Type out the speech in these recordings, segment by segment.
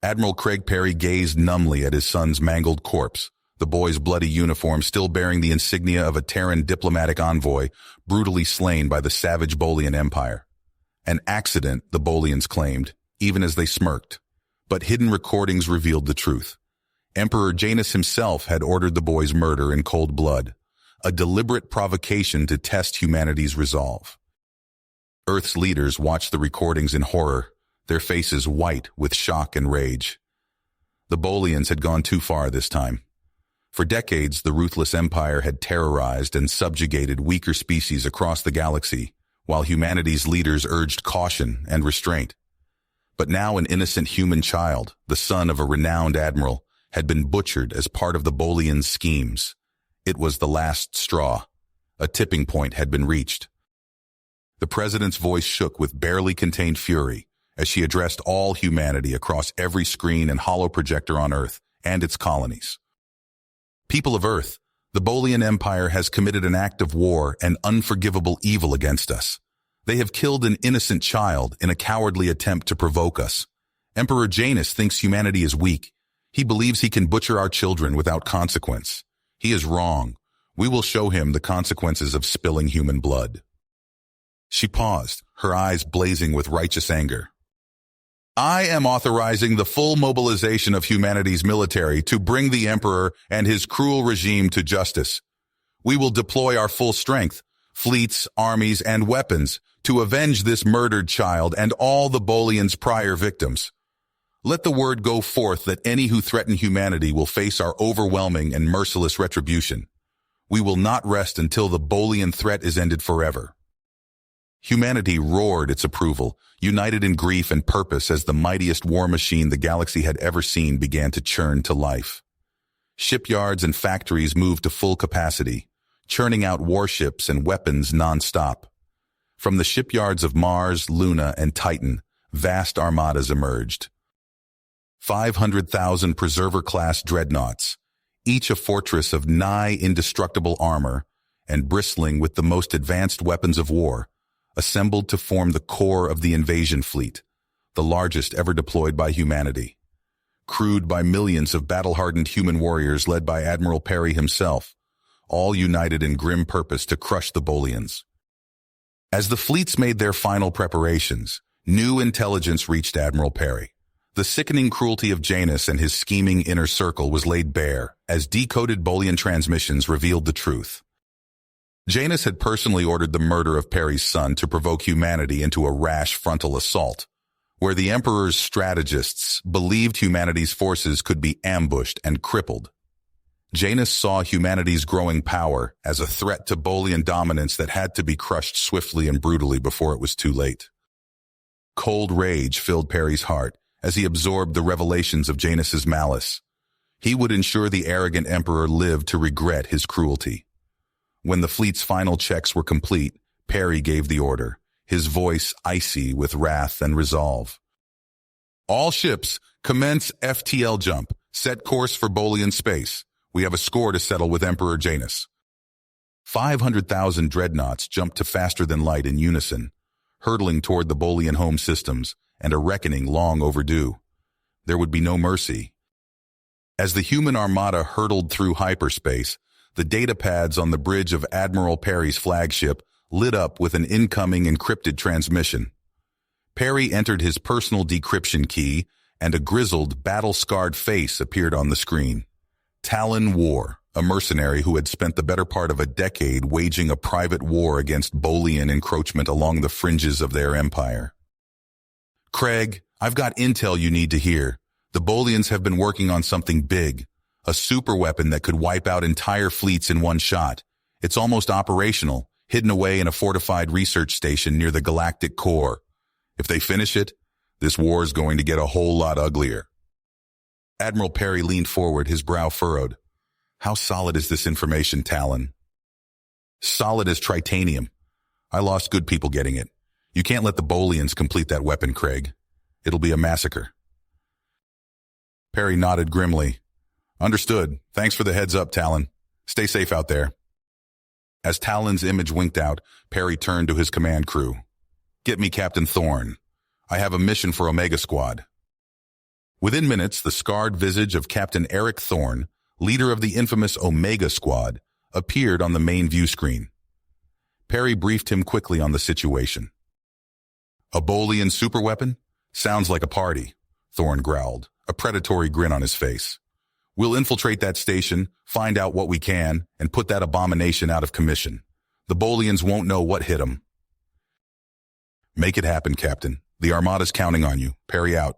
Admiral Craig Perry gazed numbly at his son's mangled corpse, the boy's bloody uniform still bearing the insignia of a Terran diplomatic envoy, brutally slain by the savage Bolian Empire. An accident, the Bolians claimed, even as they smirked. But hidden recordings revealed the truth. Emperor Janus himself had ordered the boy's murder in cold blood, a deliberate provocation to test humanity's resolve. Earth's leaders watched the recordings in horror, their faces white with shock and rage. The Bolians had gone too far this time. For decades, the ruthless empire had terrorized and subjugated weaker species across the galaxy, while humanity's leaders urged caution and restraint. But now an innocent human child, the son of a renowned admiral, had been butchered as part of the Bolians' schemes. It was the last straw. A tipping point had been reached. The president's voice shook with barely contained fury as she addressed all humanity across every screen and holoprojector on Earth and its colonies. People of Earth, the Bolian Empire has committed an act of war and unforgivable evil against us. They have killed an innocent child in a cowardly attempt to provoke us. Emperor Janus thinks humanity is weak. He believes he can butcher our children without consequence. He is wrong. We will show him the consequences of spilling human blood. She paused, her eyes blazing with righteous anger. I am authorizing the full mobilization of humanity's military to bring the Emperor and his cruel regime to justice. We will deploy our full strength, fleets, armies, and weapons to avenge this murdered child and all the Bolians' prior victims. Let the word go forth that any who threaten humanity will face our overwhelming and merciless retribution. We will not rest until the Bolian threat is ended forever. Humanity roared its approval, united in grief and purpose as the mightiest war machine the galaxy had ever seen began to churn to life. Shipyards and factories moved to full capacity, churning out warships and weapons non-stop. From the shipyards of Mars, Luna, and Titan, vast armadas emerged. 500,000 Preserver-class Dreadnoughts, each a fortress of nigh indestructible armor and bristling with the most advanced weapons of war, assembled to form the core of the invasion fleet, the largest ever deployed by humanity. Crewed by millions of battle-hardened human warriors led by Admiral Perry himself, all united in grim purpose to crush the Bolians. As the fleets made their final preparations, new intelligence reached Admiral Perry. The sickening cruelty of Janus and his scheming inner circle was laid bare as decoded Bolian transmissions revealed the truth. Janus had personally ordered the murder of Perry's son to provoke humanity into a rash frontal assault, where the Emperor's strategists believed humanity's forces could be ambushed and crippled. Janus saw humanity's growing power as a threat to Bolian dominance that had to be crushed swiftly and brutally before it was too late. Cold rage filled Perry's heart as he absorbed the revelations of Janus's malice. He would ensure the arrogant Emperor lived to regret his cruelty. When the fleet's final checks were complete, Perry gave the order, his voice icy with wrath and resolve. All ships, commence FTL jump. Set course for Bolian space. We have a score to settle with Emperor Janus. 500,000 dreadnoughts jumped to faster than light in unison, hurtling toward the Bolian home systems and a reckoning long overdue. There would be no mercy. As the human armada hurtled through hyperspace, the data pads on the bridge of Admiral Perry's flagship lit up with an incoming encrypted transmission. Perry entered his personal decryption key, and a grizzled, battle-scarred face appeared on the screen. Talon War, a mercenary who had spent the better part of a decade waging a private war against Bolian encroachment along the fringes of their empire. Craig, I've got intel you need to hear. The Bolians have been working on something big. A superweapon that could wipe out entire fleets in one shot. It's almost operational, hidden away in a fortified research station near the Galactic core. If they finish it, this war is going to get a whole lot uglier. Admiral Perry leaned forward, his brow furrowed. How solid is this information, Talon? Solid as tritanium. I lost good people getting it. You can't let the Bolians complete that weapon, Craig. It'll be a massacre. Perry nodded grimly. Understood. Thanks for the heads up, Talon. Stay safe out there. As Talon's image winked out, Perry turned to his command crew. Get me Captain Thorne. I have a mission for Omega Squad. Within minutes, the scarred visage of Captain Eric Thorne, leader of the infamous Omega Squad, appeared on the main view screen. Perry briefed him quickly on the situation. "A Bolian superweapon? Sounds like a party," Thorne growled, a predatory grin on his face. "We'll infiltrate that station, find out what we can, and put that abomination out of commission. The Bolians won't know what hit them." "Make it happen, Captain. The Armada's counting on you. Perry out."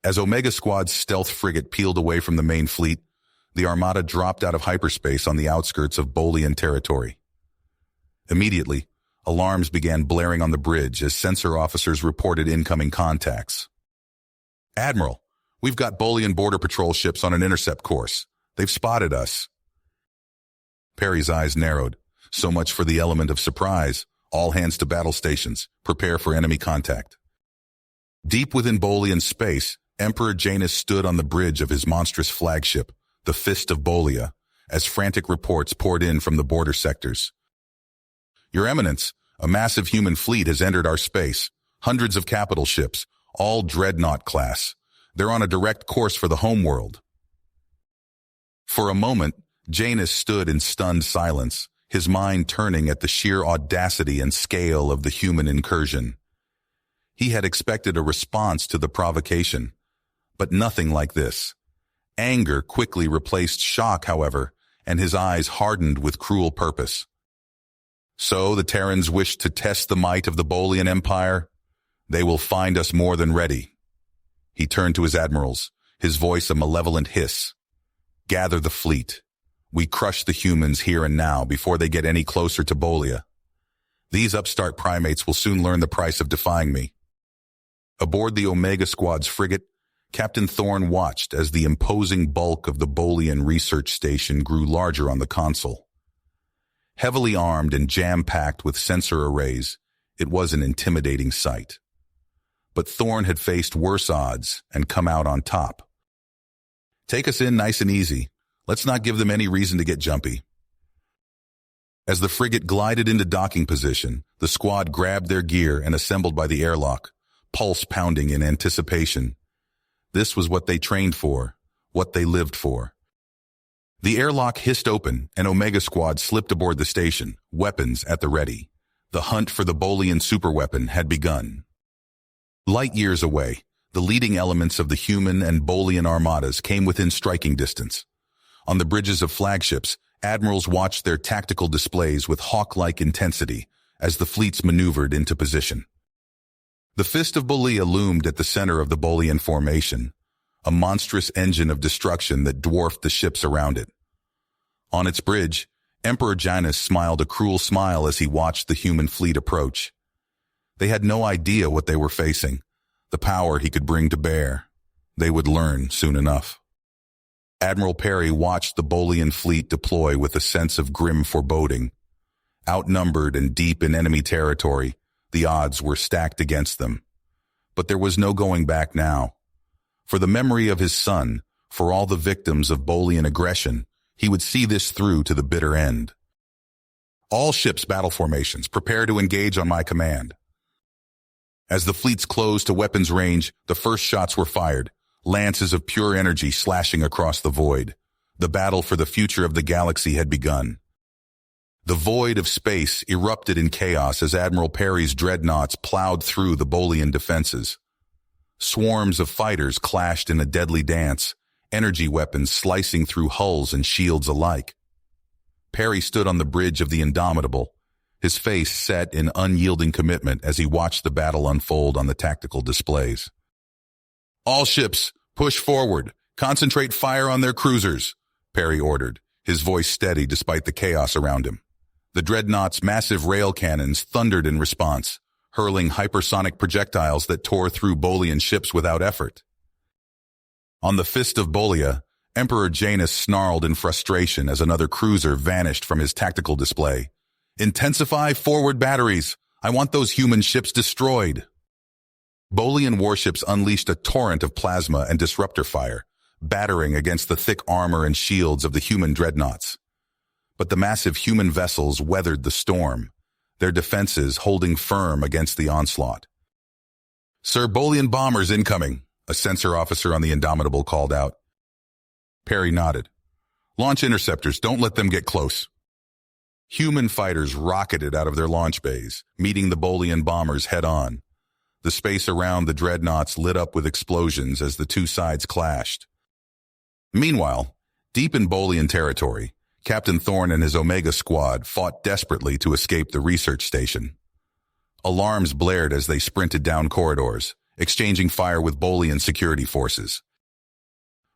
As Omega Squad's stealth frigate peeled away from the main fleet, the Armada dropped out of hyperspace on the outskirts of Bolian territory. Immediately, alarms began blaring on the bridge as sensor officers reported incoming contacts. "Admiral, we've got Bolian border patrol ships on an intercept course. They've spotted us." Perry's eyes narrowed. So much for the element of surprise. All hands to battle stations. Prepare for enemy contact. Deep within Bolian space, Emperor Janus stood on the bridge of his monstrous flagship, the Fist of Bolia, as frantic reports poured in from the border sectors. "Your Eminence, a massive human fleet has entered our space. Hundreds of capital ships, all Dreadnought class. They're on a direct course for the homeworld." For a moment, Janus stood in stunned silence, his mind turning at the sheer audacity and scale of the human incursion. He had expected a response to the provocation, but nothing like this. Anger quickly replaced shock, however, and his eyes hardened with cruel purpose. "So the Terrans wish to test the might of the Bolian Empire? They will find us more than ready." He turned to his admirals, his voice a malevolent hiss. "Gather the fleet. We crush the humans here and now before they get any closer to Bolia. These upstart primates will soon learn the price of defying me." Aboard the Omega Squad's frigate, Captain Thorne watched as the imposing bulk of the Bolian research station grew larger on the console. Heavily armed and jam-packed with sensor arrays, it was an intimidating sight. But Thorne had faced worse odds and come out on top. "Take us in nice and easy. Let's not give them any reason to get jumpy." As the frigate glided into docking position, the squad grabbed their gear and assembled by the airlock, pulse pounding in anticipation. This was what they trained for, what they lived for. The airlock hissed open, and Omega Squad slipped aboard the station, weapons at the ready. The hunt for the Bolian superweapon had begun. Light years away, the leading elements of the human and Bolian armadas came within striking distance. On the bridges of flagships, admirals watched their tactical displays with hawk-like intensity as the fleets maneuvered into position. The Fist of Bolia loomed at the center of the Bolian formation, a monstrous engine of destruction that dwarfed the ships around it. On its bridge, Emperor Janus smiled a cruel smile as he watched the human fleet approach. They had no idea what they were facing, the power he could bring to bear. They would learn soon enough. Admiral Perry watched the Bolian fleet deploy with a sense of grim foreboding. Outnumbered and deep in enemy territory, the odds were stacked against them. But there was no going back now. For the memory of his son, for all the victims of Bolian aggression, he would see this through to the bitter end. "All ships' battle formations, prepare to engage on my command." As the fleets closed to weapons range, the first shots were fired, lances of pure energy slashing across the void. The battle for the future of the galaxy had begun. The void of space erupted in chaos as Admiral Perry's dreadnoughts plowed through the Bolian defenses. Swarms of fighters clashed in a deadly dance, energy weapons slicing through hulls and shields alike. Perry stood on the bridge of the Indomitable, his face set in unyielding commitment as he watched the battle unfold on the tactical displays. "All ships, push forward. Concentrate fire on their cruisers," Perry ordered, his voice steady despite the chaos around him. The Dreadnoughts' massive rail cannons thundered in response, hurling hypersonic projectiles that tore through Bolian ships without effort. On the Fist of Bolia, Emperor Janus snarled in frustration as another cruiser vanished from his tactical display. "Intensify forward batteries. I want those human ships destroyed." Bolian warships unleashed a torrent of plasma and disruptor fire, battering against the thick armor and shields of the human dreadnoughts. But the massive human vessels weathered the storm, their defenses holding firm against the onslaught. "Sir, Bolian bombers incoming," A sensor officer on the Indomitable called out. Perry nodded. Launch interceptors, don't let them get close. Human fighters rocketed out of their launch bays, meeting the Bolian bombers head-on. The space around the Dreadnoughts lit up with explosions as the two sides clashed. Meanwhile, deep in Bolian territory, Captain Thorne and his Omega squad fought desperately to escape the research station. Alarms blared as they sprinted down corridors, exchanging fire with Bolian security forces.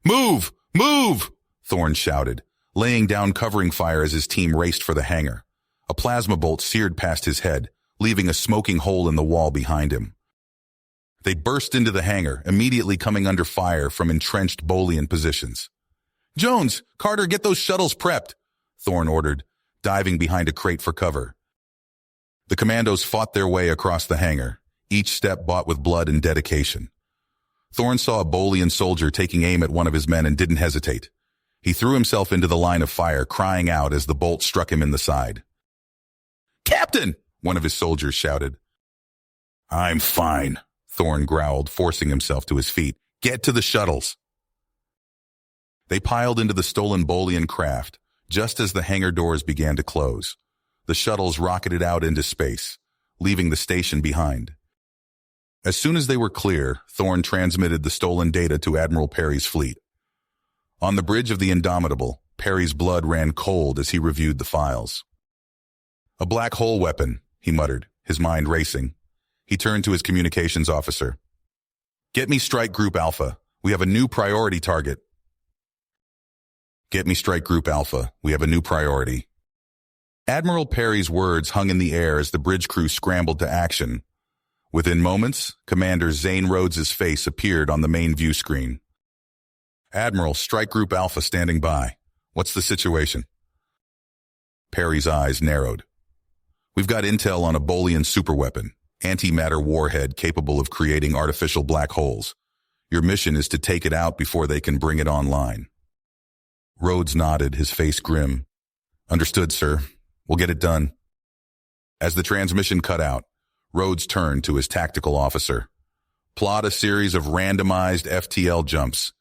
Move! Move! Thorne shouted, laying down covering fire as his team raced for the hangar. A plasma bolt seared past his head, leaving a smoking hole in the wall behind him. They burst into the hangar, immediately coming under fire from entrenched Bolian positions. Jones, Carter, get those shuttles prepped, Thorne ordered, diving behind a crate for cover. The commandos fought their way across the hangar, each step bought with blood and dedication. Thorne saw a Bolian soldier taking aim at one of his men and didn't hesitate. He threw himself into the line of fire, crying out as the bolt struck him in the side. Captain! One of his soldiers shouted. I'm fine, Thorne growled, forcing himself to his feet. Get to the shuttles. They piled into the stolen Bolian craft, just as the hangar doors began to close. The shuttles rocketed out into space, leaving the station behind. As soon as they were clear, Thorne transmitted the stolen data to Admiral Perry's fleet. On the bridge of the Indomitable, Perry's blood ran cold as he reviewed the files. A black hole weapon, he muttered, his mind racing. He turned to his communications officer. Get me Strike Group Alpha. We have a new priority target. Get me Strike Group Alpha. We have a new priority. Admiral Perry's words hung in the air as the bridge crew scrambled to action. Within moments, Commander Zane Rhodes's face appeared on the main view screen. Admiral, Strike Group Alpha standing by. What's the situation? Perry's eyes narrowed. We've got intel on a Bolian superweapon, antimatter warhead capable of creating artificial black holes. Your mission is to take it out before they can bring it online. Rhodes nodded, his face grim. Understood, sir. We'll get it done. As the transmission cut out, Rhodes turned to his tactical officer. Plot a series of randomized FTL jumps.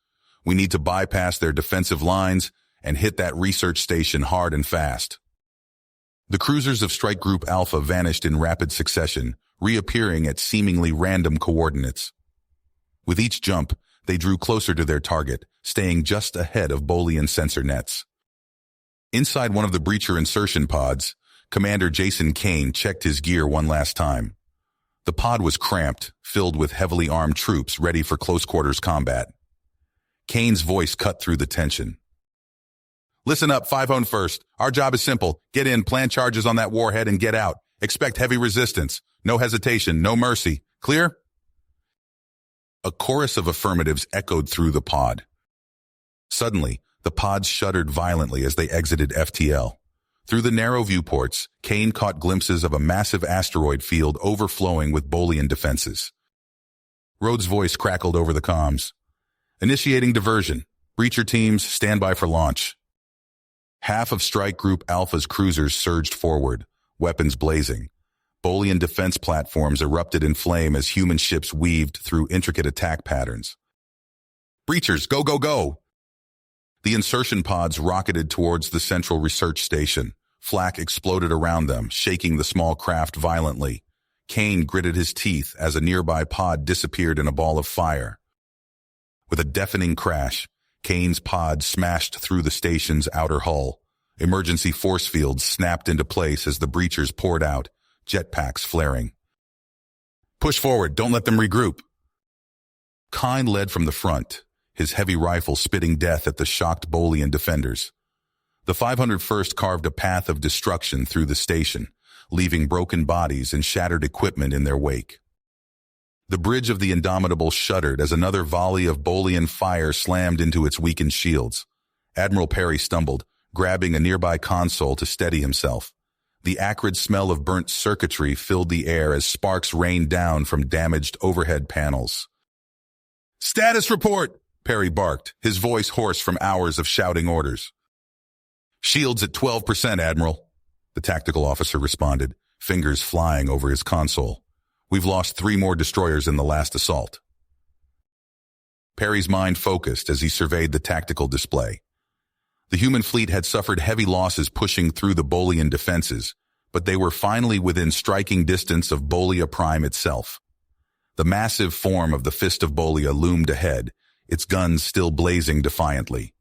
We need to bypass their defensive lines and hit that research station hard and fast. The cruisers of Strike Group Alpha vanished in rapid succession, reappearing at seemingly random coordinates. With each jump, they drew closer to their target, staying just ahead of Bolian sensor nets. Inside one of the breacher insertion pods, Commander Jason Kane checked his gear one last time. The pod was cramped, filled with heavily armed troops ready for close-quarters combat. Kane's voice cut through the tension. Listen up, 5-Hone first. Our job is simple. Get in, plant charges on that warhead, and get out. Expect heavy resistance. No hesitation, no mercy. Clear? A chorus of affirmatives echoed through the pod. Suddenly, the pods shuddered violently as they exited FTL. Through the narrow viewports, Kane caught glimpses of a massive asteroid field overflowing with Bolian defenses. Rhodes' voice crackled over the comms. Initiating diversion. Breacher teams, stand by for launch. Half of Strike Group Alpha's cruisers surged forward, weapons blazing. Bolian defense platforms erupted in flame as human ships weaved through intricate attack patterns. Breachers, go, go, go! The insertion pods rocketed towards the central research station. Flak exploded around them, shaking the small craft violently. Kane gritted his teeth as a nearby pod disappeared in a ball of fire. With a deafening crash, Kane's pod smashed through the station's outer hull. Emergency force fields snapped into place as the breachers poured out, jetpacks flaring. Push forward, don't let them regroup. Kine led from the front, his heavy rifle spitting death at the shocked Bolian defenders. The 501st carved a path of destruction through the station, leaving broken bodies and shattered equipment in their wake. The bridge of the Indomitable shuddered as another volley of Bolian fire slammed into its weakened shields. Admiral Perry stumbled, grabbing a nearby console to steady himself. The acrid smell of burnt circuitry filled the air as sparks rained down from damaged overhead panels. "Status report!" Perry barked, his voice hoarse from hours of shouting orders. "Shields at 12%, Admiral," the tactical officer responded, fingers flying over his console. "We've lost 3 more destroyers in the last assault." Perry's mind focused as he surveyed the tactical display. The human fleet had suffered heavy losses pushing through the Bolian defenses, but they were finally within striking distance of Bolia Prime itself. The massive form of the Fist of Bolia loomed ahead, its guns still blazing defiantly.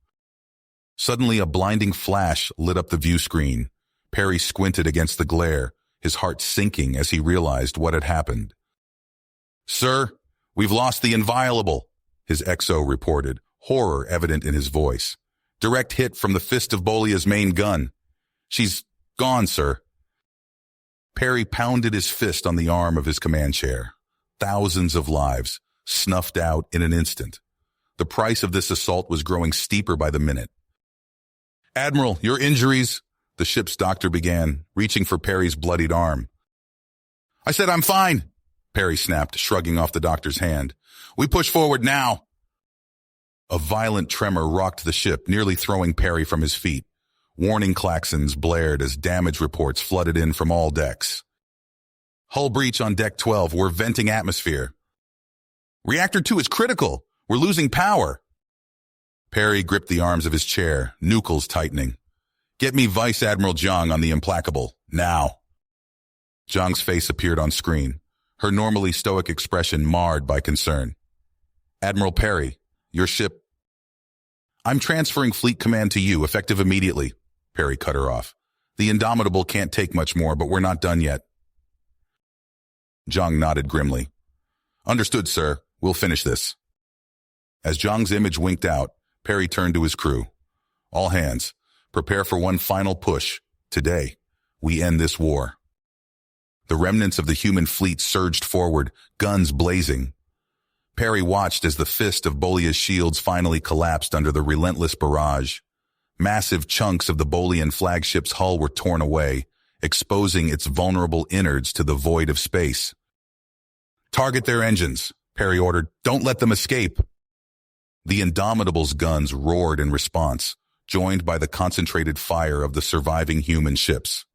Suddenly, a blinding flash lit up the view screen. Perry squinted against the glare, his heart sinking as he realized what had happened. "Sir, we've lost the Inviolable," his XO reported, horror evident in his voice. "Direct hit from the Fist of Bolia's main gun. She's gone, sir." Perry pounded his fist on the arm of his command chair. Thousands of lives, snuffed out in an instant. The price of this assault was growing steeper by the minute. "Admiral, your injuries," the ship's doctor began, reaching for Perry's bloodied arm. "I said I'm fine," Perry snapped, shrugging off the doctor's hand. "We push forward now." A violent tremor rocked the ship, nearly throwing Perry from his feet. Warning klaxons blared as damage reports flooded in from all decks. "Hull breach on Deck 12. We're venting atmosphere." "Reactor 2 is critical. We're losing power." Perry gripped the arms of his chair, nucleus tightening. "Get me Vice Admiral Zhang on the Implacable, now." Zhang's face appeared on screen, her normally stoic expression marred by concern. "Admiral Perry, your ship—" "I'm transferring fleet command to you, effective immediately," Perry cut her off. "The Indomitable can't take much more, but we're not done yet." Zhang nodded grimly. "Understood, sir. We'll finish this." As Zhang's image winked out, Perry turned to his crew. "All hands, prepare for one final push. Today, we end this war." The remnants of the human fleet surged forward, guns blazing. Perry watched as the Fist of Bolia's shields finally collapsed under the relentless barrage. Massive chunks of the Bolian flagship's hull were torn away, exposing its vulnerable innards to the void of space. "Target their engines," Perry ordered. "Don't let them escape." The Indomitable's guns roared in response, joined by the concentrated fire of the surviving human ships.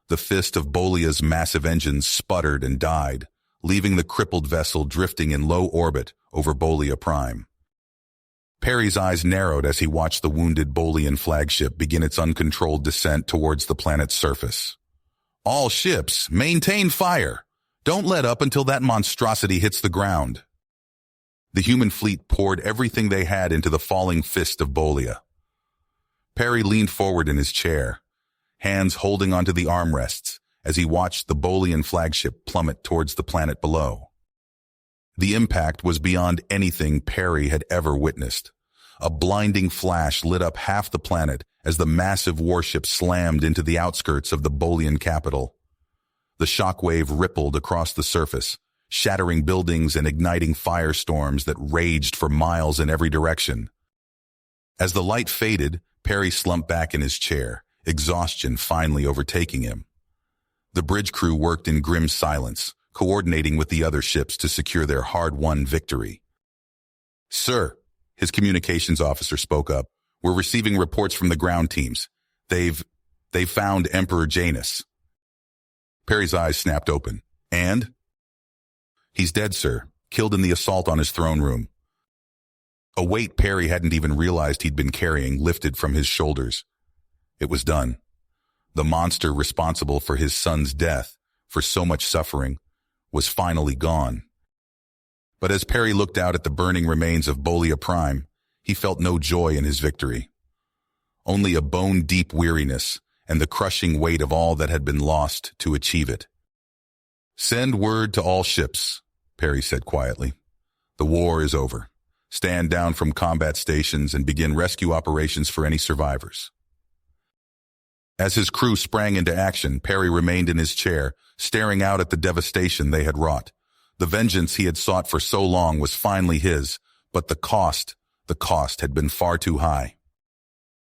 The Fist of Bolia's massive engines sputtered and died, leaving the crippled vessel drifting in low orbit over Bolia Prime. Perry's eyes narrowed as he watched the wounded Bolian flagship begin its uncontrolled descent towards the planet's surface. "All ships, maintain fire. Don't let up until that monstrosity hits the ground." The human fleet poured everything they had into the falling Fist of Bolia. Perry leaned forward in his chair, hands holding onto the armrests as he watched the Bolian flagship plummet towards the planet below. The impact was beyond anything Perry had ever witnessed. A blinding flash lit up half the planet as the massive warship slammed into the outskirts of the Bolian capital. The shockwave rippled across the surface, shattering buildings and igniting firestorms that raged for miles in every direction. As the light faded, Perry slumped back in his chair, exhaustion finally overtaking him. The bridge crew worked in grim silence, coordinating with the other ships to secure their hard-won victory. "Sir," his communications officer spoke up, "we're receiving reports from the ground teams. They've found Emperor Janus." Perry's eyes snapped open. "And?" "He's dead, sir. Killed in the assault on his throne room." A weight Perry hadn't even realized he'd been carrying lifted from his shoulders. It was done. The monster responsible for his son's death, for so much suffering, was finally gone. But as Perry looked out at the burning remains of Bolia Prime, he felt no joy in his victory. Only a bone-deep weariness and the crushing weight of all that had been lost to achieve it. "Send word to all ships," Perry said quietly. "The war is over. Stand down from combat stations and begin rescue operations for any survivors." As his crew sprang into action, Perry remained in his chair, staring out at the devastation they had wrought. The vengeance he had sought for so long was finally his, but the cost had been far too high.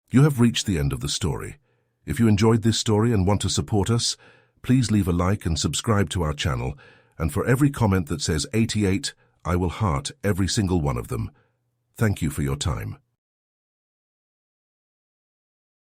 You have reached the end of the story. If you enjoyed this story and want to support us, please leave a like and subscribe to our channel, and for every comment that says 88, I will heart every single one of them. Thank you for your time.